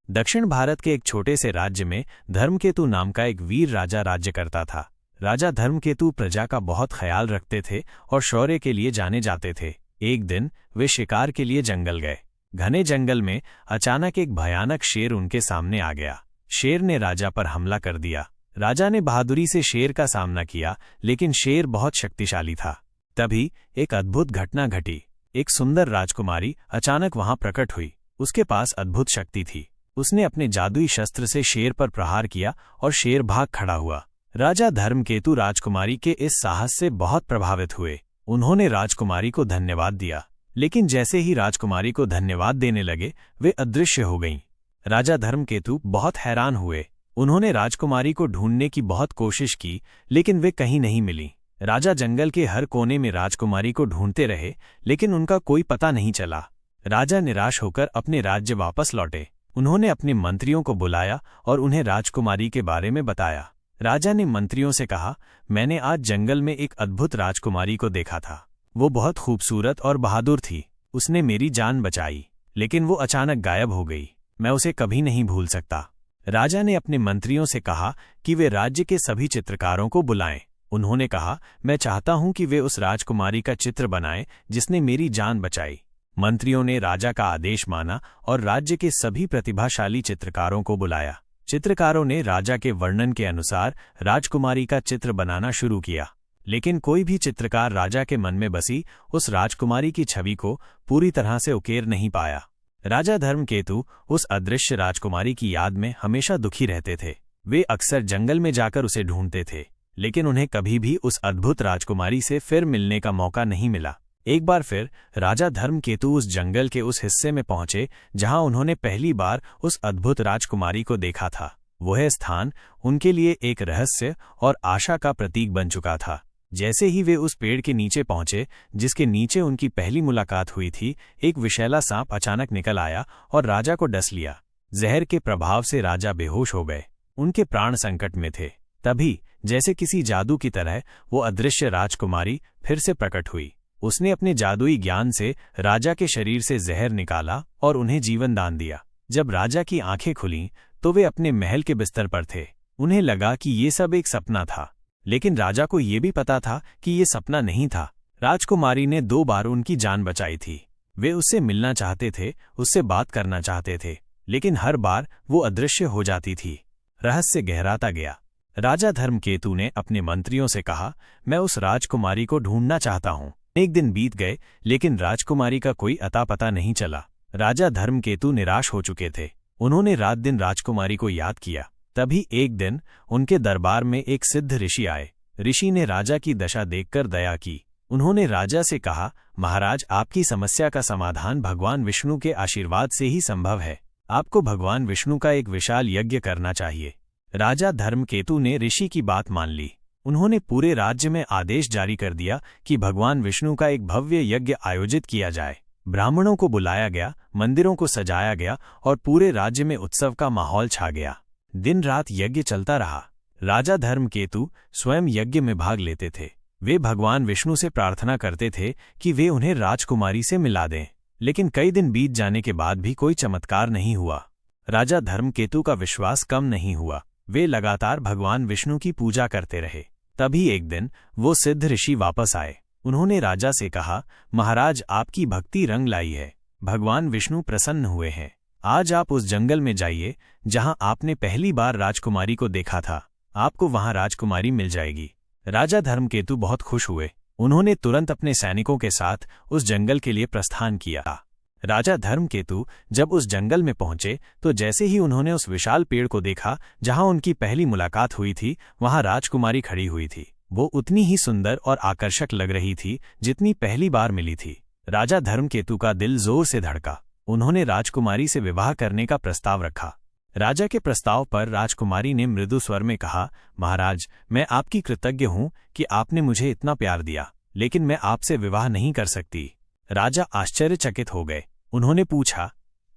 दक्षिण भारत के एक छोटे से राज्य में धर्मकेतु नाम का एक वीर राजा राज्य करता था। राजा धर्मकेतु प्रजा का बहुत ख्याल रखते थे और शौर्य के लिए जाने जाते थे। एक दिन वे शिकार के लिए जंगल गए। घने जंगल में अचानक एक भयानक शेर उनके सामने आ गया। शेर ने राजा पर हमला कर दिया। राजा ने बहादुरी से शेर का सामना किया, लेकिन शेर बहुत शक्तिशाली था। तभी एक अद्भुत घटना घटी। एक सुंदर राजकुमारी अचानक वहां प्रकट हुई। उसके पास अद्भुत शक्ति थी। उसने अपने जादुई शस्त्र से शेर पर प्रहार किया और शेर भाग खड़ा हुआ। राजा धर्मकेतु राजकुमारी के इस साहस से बहुत प्रभावित हुए। उन्होंने राजकुमारी को धन्यवाद दिया, लेकिन जैसे ही राजकुमारी को धन्यवाद देने लगे, वे अदृश्य हो गईं। राजा धर्मकेतु बहुत हैरान हुए। उन्होंने राजकुमारी को ढूंढने की बहुत कोशिश की, लेकिन वे कहीं नहीं मिली। राजा जंगल के हर कोने में राजकुमारी को ढूंढते रहे, लेकिन उनका कोई पता नहीं चला। राजा निराश होकर अपने राज्य वापस लौटे। उन्होंने अपने मंत्रियों को बुलाया और उन्हें राजकुमारी के बारे में बताया। राजा ने मंत्रियों से कहा, मैंने आज जंगल में एक अद्भुत राजकुमारी को देखा था। वो बहुत खूबसूरत और बहादुर थी। उसने मेरी जान बचाई, लेकिन वो अचानक गायब हो गई। मैं उसे कभी नहीं भूल सकता। राजा ने अपने मंत्रियों से कहा कि वे राज्य के सभी चित्रकारों को बुलाएं। उन्होंने कहा, मैं चाहता हूं कि वे उस राजकुमारी का चित्र बनाएं जिसने मेरी जान बचाई। मंत्रियों ने राजा का आदेश माना और राज्य के सभी प्रतिभाशाली चित्रकारों को बुलाया। चित्रकारों ने राजा के वर्णन के अनुसार राजकुमारी का चित्र बनाना शुरू किया, लेकिन कोई भी चित्रकार राजा के मन में बसी उस राजकुमारी की छवि को पूरी तरह से उकेर नहीं पाया। राजा धर्मकेतु उस अदृश्य राजकुमारी की याद में हमेशा दुखी रहते थे। वे अक्सर जंगल में जाकर उसे ढूंढते थे, लेकिन उन्हें कभी भी उस अद्भुत राजकुमारी से फिर मिलने का मौका नहीं मिला। एक बार फिर राजा धर्मकेतु उस जंगल के उस हिस्से में पहुंचे जहां उन्होंने पहली बार उस अद्भुत राजकुमारी को देखा था। वह स्थान उनके लिए एक रहस्य और आशा का प्रतीक बन चुका था। जैसे ही वे उस पेड़ के नीचे पहुंचे जिसके नीचे उनकी पहली मुलाकात हुई थी, एक विषैला सांप अचानक निकल आया और राजा को डस लिया। जहर के प्रभाव से राजा बेहोश हो गए। उनके प्राण संकट में थे। तभी जैसे किसी जादू की तरह वो अदृश्य राजकुमारी फिर से प्रकट हुई। उसने अपने जादुई ज्ञान से राजा के शरीर से जहर निकाला और उन्हें जीवन दान दिया। जब राजा की आंखें खुलीं तो वे अपने महल के बिस्तर पर थे। उन्हें लगा कि ये सब एक सपना था, लेकिन राजा को ये भी पता था कि ये सपना नहीं था। राजकुमारी ने 2 बार उनकी जान बचाई थी। वे उससे मिलना चाहते थे, उससे बात करना चाहते थे, लेकिन हर बार वो अदृश्य हो जाती थी। रहस्य गहराता गया। राजा धर्मकेतु ने अपने मंत्रियों से कहा, मैं उस राजकुमारी को ढूंढना चाहता हूं। एक दिन बीत गए, लेकिन राजकुमारी का कोई अता पता नहीं चला। राजा धर्मकेतु निराश हो चुके थे। उन्होंने रात दिन राजकुमारी को याद किया। तभी एक दिन उनके दरबार में एक सिद्ध ऋषि आए। ऋषि ने राजा की दशा देखकर दया की। उन्होंने राजा से कहा, महाराज, आपकी समस्या का समाधान भगवान विष्णु के आशीर्वाद से ही संभव है। आपको भगवान विष्णु का एक विशाल यज्ञ करना चाहिए। राजा धर्मकेतु ने ऋषि की बात मान ली। उन्होंने पूरे राज्य में आदेश जारी कर दिया कि भगवान विष्णु का एक भव्य यज्ञ आयोजित किया जाए। ब्राह्मणों को बुलाया गया, मंदिरों को सजाया गया और पूरे राज्य में उत्सव का माहौल छा गया। दिन रात यज्ञ चलता रहा। राजा धर्मकेतु स्वयं यज्ञ में भाग लेते थे। वे भगवान विष्णु से प्रार्थना करते थे कि वे उन्हें राजकुमारी से मिला दें, लेकिन कई दिन बीत जाने के बाद भी कोई चमत्कार नहीं हुआ। राजा धर्मकेतु का विश्वास कम नहीं हुआ। वे लगातार भगवान विष्णु की पूजा करते रहे। तभी एक दिन वो सिद्ध ऋषि वापस आए। उन्होंने राजा से कहा, महाराज, आपकी भक्ति रंग लाई है। भगवान विष्णु प्रसन्न हुए हैं। आज आप उस जंगल में जाइए जहां आपने पहली बार राजकुमारी को देखा था। आपको वहां राजकुमारी मिल जाएगी। राजा धर्मकेतु बहुत खुश हुए। उन्होंने तुरंत अपने सैनिकों के साथ उस जंगल के लिए प्रस्थान किया। राजा धर्मकेतु जब उस जंगल में पहुंचे तो जैसे ही उन्होंने उस विशाल पेड़ को देखा जहां उनकी पहली मुलाकात हुई थी, वहां राजकुमारी खड़ी हुई थी। वो उतनी ही सुंदर और आकर्षक लग रही थी जितनी पहली बार मिली थी। राजा धर्मकेतु का दिल जोर से धड़का। उन्होंने राजकुमारी से विवाह करने का प्रस्ताव रखा। राजा के प्रस्ताव पर राजकुमारी ने मृदु स्वर में कहा, महाराज, मैं आपकी कृतज्ञ हूं कि आपने मुझे इतना प्यार दिया, लेकिन मैं आपसे विवाह नहीं कर सकती। राजा आश्चर्यचकित हो गए। उन्होंने पूछा,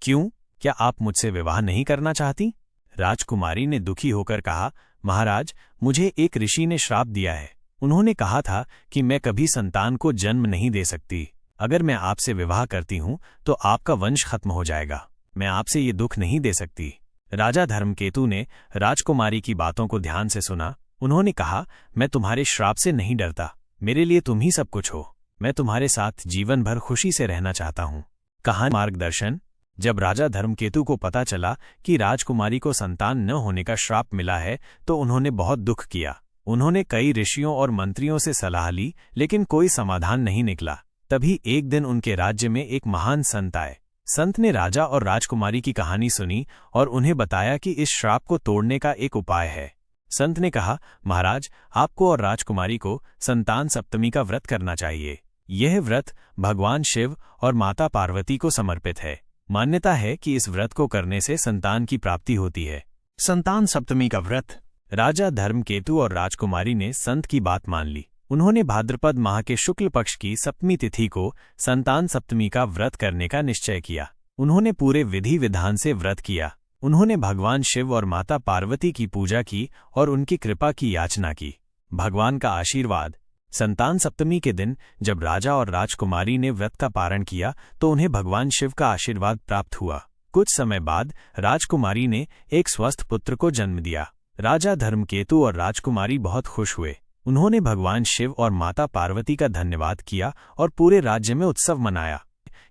क्यों? क्या आप मुझसे विवाह नहीं करना चाहती? राजकुमारी ने दुखी होकर कहा, महाराज, मुझे एक ऋषि ने श्राप दिया है। उन्होंने कहा था कि मैं कभी संतान को जन्म नहीं दे सकती। अगर मैं आपसे विवाह करती हूं तो आपका वंश खत्म हो जाएगा। मैं आपसे ये दुख नहीं दे सकती। राजा धर्मकेतु ने राजकुमारी की बातों को ध्यान से सुना। उन्होंने कहा, मैं तुम्हारे श्राप से नहीं डरता, मेरे लिए तुम ही सब कुछ हो। मैं तुम्हारे साथ जीवन भर खुशी से रहना चाहता हूँ। कहानी मार्गदर्शन। जब राजा धर्मकेतु को पता चला कि राजकुमारी को संतान न होने का श्राप मिला है तो उन्होंने बहुत दुख किया। उन्होंने कई ऋषियों और मंत्रियों से सलाह ली, लेकिन कोई समाधान नहीं निकला। तभी एक दिन उनके राज्य में एक महान संत आए। संत ने राजा और राजकुमारी की कहानी सुनी और उन्हें बताया कि इस श्राप को तोड़ने का एक उपाय है। संत ने कहा, महाराज, आपको और राजकुमारी को संतान सप्तमी का व्रत करना चाहिए। यह व्रत भगवान शिव और माता पार्वती को समर्पित है। मान्यता है कि इस व्रत को करने से संतान की प्राप्ति होती है। संतान सप्तमी का व्रत। राजा धर्मकेतु और राजकुमारी ने संत की बात मान ली। उन्होंने भाद्रपद माह के शुक्ल पक्ष की सप्तमी तिथि को संतान सप्तमी का व्रत करने का निश्चय किया। उन्होंने पूरे विधि विधान से व्रत किया। उन्होंने भगवान शिव और माता पार्वती की पूजा की और उनकी कृपा की याचना की। भगवान का आशीर्वाद। संतान सप्तमी के दिन जब राजा और राजकुमारी ने व्रत का पारण किया तो उन्हें भगवान शिव का आशीर्वाद प्राप्त हुआ। कुछ समय बाद राजकुमारी ने एक स्वस्थ पुत्र को जन्म दिया। राजा धर्मकेतु और राजकुमारी बहुत खुश हुए। उन्होंने भगवान शिव और माता पार्वती का धन्यवाद किया और पूरे राज्य में उत्सव मनाया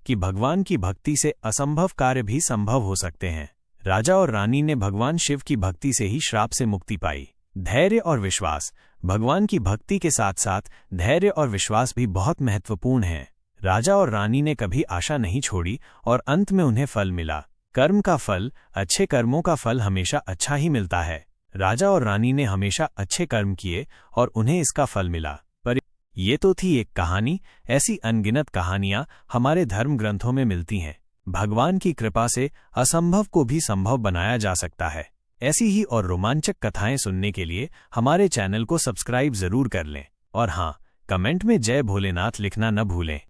कि भगवान की भक्ति से असंभव कार्य भी संभव हो सकते हैं। राजा और रानी ने भगवान शिव की भक्ति से ही श्राप से मुक्ति पाई। धैर्य और विश्वास। भगवान की भक्ति के साथ साथ धैर्य और विश्वास भी बहुत महत्वपूर्ण हैं। राजा और रानी ने कभी आशा नहीं छोड़ी और अंत में उन्हें फल मिला। कर्म का फल, अच्छे कर्मों का फल हमेशा अच्छा ही मिलता है। राजा और रानी ने हमेशा अच्छे कर्म किए और उन्हें इसका फल मिला। पर ये तो थी एक कहानी। ऐसी अनगिनत कहानियां हमारे धर्म ग्रंथों में मिलती हैं। भगवान की कृपा से असंभव को भी संभव बनाया जा सकता है। ऐसी ही और रोमांचक कथाएं सुनने के लिए हमारे चैनल को सब्सक्राइब जरूर कर लें और हाँ, कमेंट में जय भोलेनाथ लिखना न भूलें।